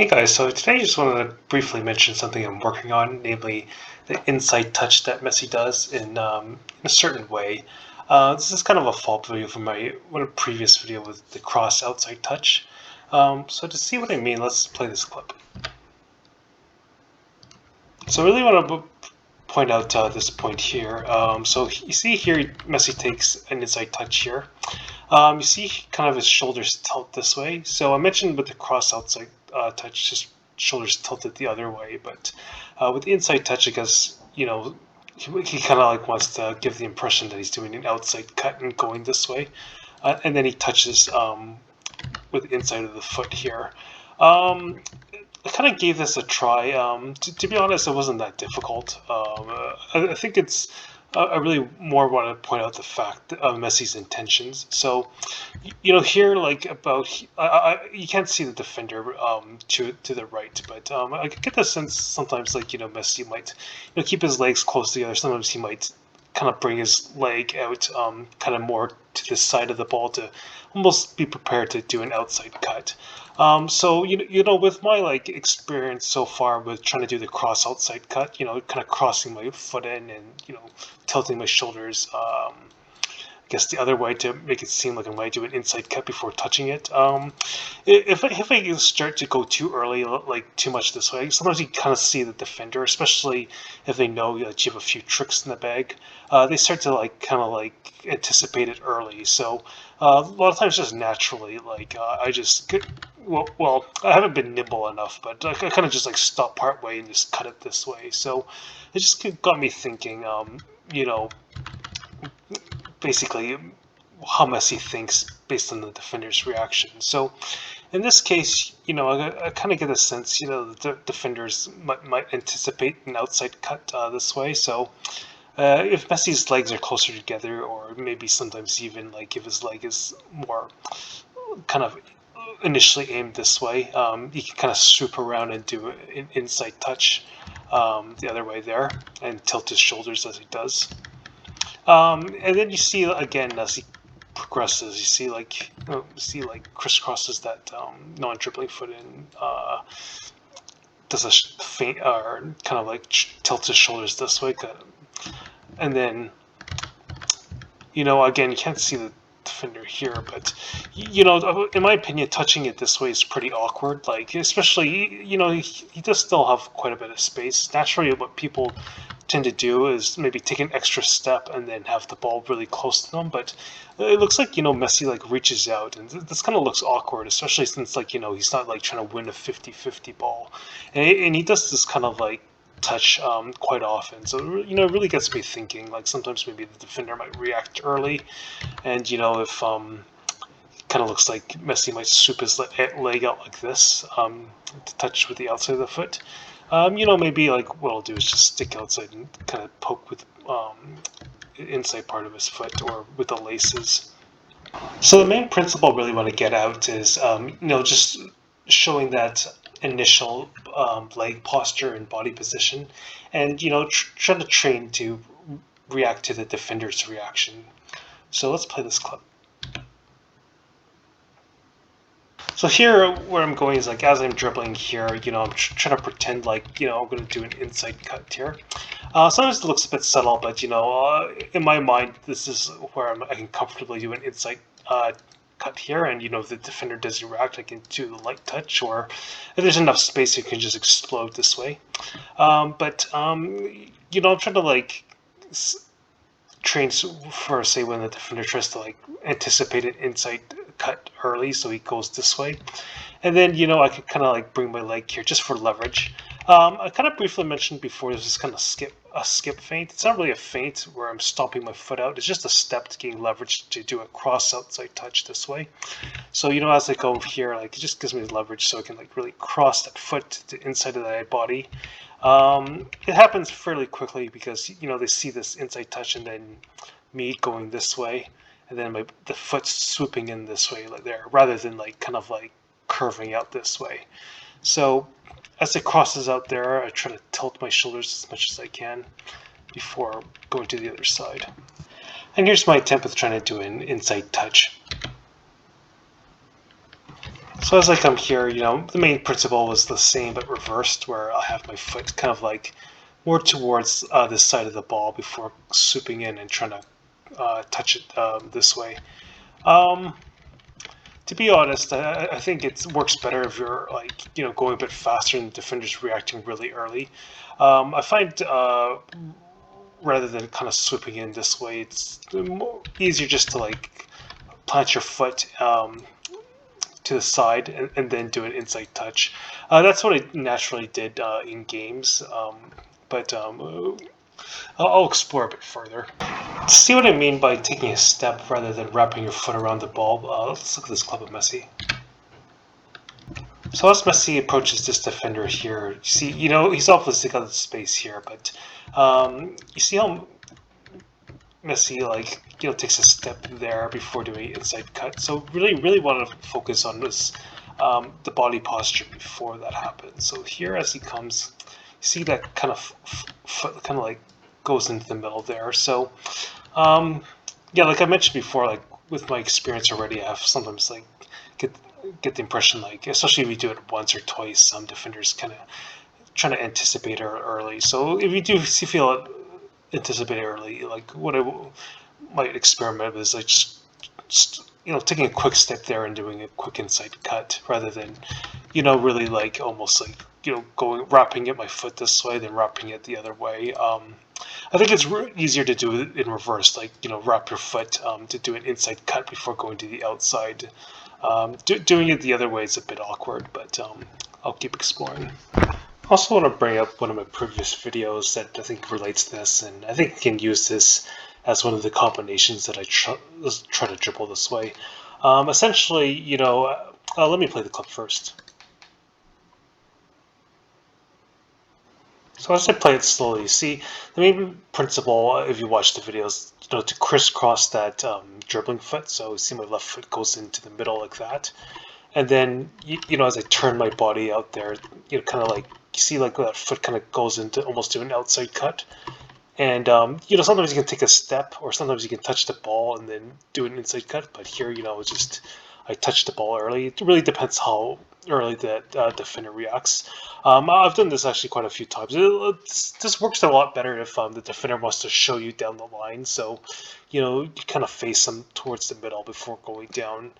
Hey guys, so today I just wanted to briefly mention something I'm working on, namely the inside touch that Messi does in a certain way. This is kind of a follow-up video from my previous video with the cross outside touch. So to see what I mean, let's play this clip. So I really want to point out this point here. So you see here, Messi takes an inside touch here. You see kind of his shoulders tilt this way. So I mentioned with the cross outside touch, just shoulders tilted the other way. But with the inside touch, I guess, he kind of like wants to give the impression that he's doing an outside cut and going this way. And then he touches with the inside of the foot here. I kind of gave this a try. To be honest, it wasn't that difficult. I think it's. I really more want to point out the fact of Messi's intentions. So, here like you can't see the defender to the right, but I get the sense sometimes like Messi might keep his legs close together. Sometimes he might kind of bring his leg out kind of more to the side of the ball to almost be prepared to do an outside cut. So with my like experience so far with trying to do the cross outside cut, kind of crossing my foot in and tilting my shoulders, I guess the other way to make it seem like I might do an inside cut before touching it. If I start to go too early, like too much this way, sometimes you kind of see the defender, especially if they know that you have a few tricks in the bag. They start to like kind of like anticipate it early. So a lot of times, just naturally, like I just get, well, I haven't been nimble enough, but I kind of just like stop part way and just cut it this way. So it just got me thinking, basically how Messi thinks based on the defender's reaction. So in this case, I kind of get a sense, the defenders might anticipate an outside cut this way. So if Messi's legs are closer together, or maybe sometimes even like if his leg is more kind of initially aimed this way, he can kind of swoop around and do an inside touch the other way there and tilt his shoulders as he does. And then you see again as he progresses, you see like crisscrosses that non-dribbling foot in, does a feint or kind of like tilts his shoulders this way, and then again you can't see the defender here, but in my opinion, touching it this way is pretty awkward. Like especially he does still have quite a bit of space. Naturally, what people tend to do is maybe take an extra step and then have the ball really close to them, but it looks like Messi like reaches out, and this kind of looks awkward, especially since like he's not like trying to win a 50-50 ball, and he does this kind of like touch quite often. So it really gets me thinking, like sometimes maybe the defender might react early, and if kind of looks like Messi might swoop his leg out like this to touch with the outside of the foot. Maybe like what I'll do is just stick outside and kind of poke with inside part of his foot or with the laces. So the main principle I really want to get out is, just showing that initial leg posture and body position, and trying to train to react to the defender's reaction. So let's play this clip. So here, where I'm going is like as I'm dribbling here, I'm trying to pretend like I'm going to do an inside cut here. Sometimes it looks a bit subtle, but in my mind, this is where I can comfortably do an inside cut here, and if the defender doesn't react, I can do the light touch, or if there's enough space, you can just explode this way. But I'm trying to like train for, say, when the defender tries to like anticipate an inside cut early, so he goes this way, and then I can kind of like bring my leg here just for leverage. I kind of briefly mentioned before, this is kind of a skip feint. It's not really a feint where I'm stomping my foot out. It's just a step to gain leverage to do a cross outside touch this way. So as I go here, like it just gives me leverage, so I can like really cross that foot to the inside of that body. It happens fairly quickly because they see this inside touch and then me going this way, and then the foot swooping in this way, like there, rather than like kind of like curving out this way. So as it crosses out there, I try to tilt my shoulders as much as I can before going to the other side. And here's my attempt with trying to do an inside touch. So as I come here, the main principle was the same but reversed, where I have my foot kind of like more towards this side of the ball before swooping in and trying to touch it this way. Um, to be honest, I think it works better if you're like going a bit faster and the defender's reacting really early. I find rather than kind of swooping in this way, it's easier just to like plant your foot to the side and then do an inside touch. That's what I naturally did in games, but I'll explore a bit further. To see what I mean by taking a step rather than wrapping your foot around the ball, let's look at this clip of Messi. So as Messi approaches this defender here, you see, he's obviously got the space here, but you see how Messi takes a step there before doing inside cut. So really want to focus on this the body posture before that happens. So here as he comes, you see that kind of foot kind of like goes into the middle there. So yeah, like I mentioned before, like with my experience already, I have sometimes like get the impression, like especially if you do it once or twice, some defenders kind of trying to anticipate her early. So if you do feel it anticipate early, like what I might experiment with is like just taking a quick step there and doing a quick inside cut rather than really like almost like going wrapping it my foot this way then wrapping it the other way. I think it's easier to do it in reverse, like wrap your foot to do an inside cut before going to the outside. Doing it the other way is a bit awkward, but I'll keep exploring. I also want to bring up one of my previous videos that I think relates to this, and I think I can use this as one of the combinations that I try to dribble this way. Essentially, let me play the clip first. So as I play it slowly, see, the main principle, if you watch the videos, to crisscross that dribbling foot. So see my left foot goes into the middle like that. And then, as I turn my body out there, kind of like, you see like that foot kind of goes into almost to an outside cut. And, sometimes you can take a step or sometimes you can touch the ball and then do an inside cut. But here, it's just, I touch the ball early. It really depends how early the defender reacts. I've done this actually quite a few times. This works a lot better if the defender wants to show you down the line. So, you kind of face them towards the middle before going down.